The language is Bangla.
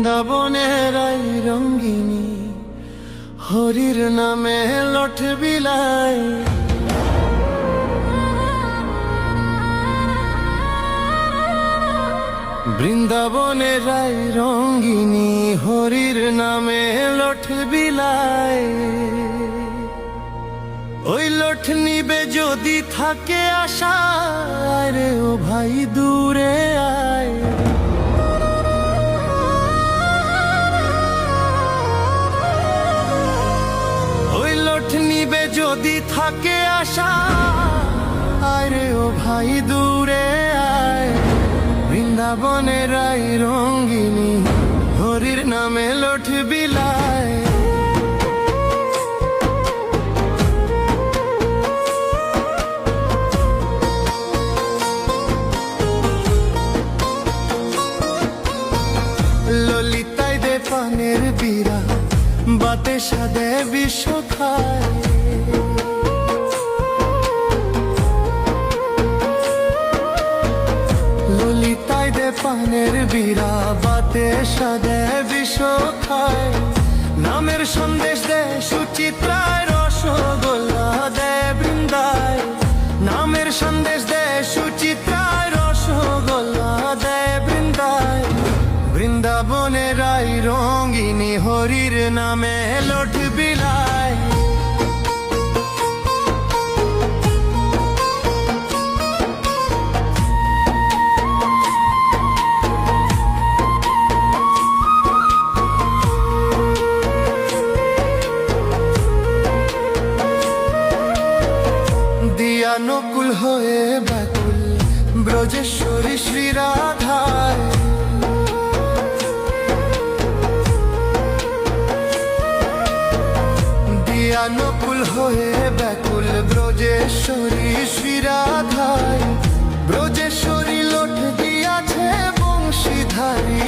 বৃন্দাবনের আই রঙ্গিনী, হরির নামে লঠ বিলাই। বৃন্দাবনের আই রঙ্গিনী, হরির নামে লঠ বিলাই। ওই লঠ নিবে যদি থাকে আশা, রে ও ভাই দূরে আয়। ওই লঠ নিবে যদি থাকে আশা, রে ও ভাই দূরে আয়। বৃন্দাবনের আই রঙ্গিনী, হরির নামে লঠ বিলাই। ললিতায় দে পানের বীরা, বাতে সাদে বিষ খায়। ললিতায় দে পানের বীরা, বাতে সাদে বিষ খায়। নামের সন্দেশ দে সুচিত্রায়, রসগোল্লা দে বৃন্দায়। নামের সন্দেশ দে সুচিত্রায়, রসগোল্লা দে বৃন্দায়। বৃন্দাবনের আই রঙ্গিনী, হরির নামে লঠ বিলাই। দিয়া নকুল হয়ে ব্যাকুল, ব্রজেশ্বরী শ্রী রাধায়। নকুল হয়ে ব্যাকুল, ব্রজেশ্বরী শ্রী রাধায়। ব্রজেশ্বরী লঠ দিয়াছে বংশীধারী।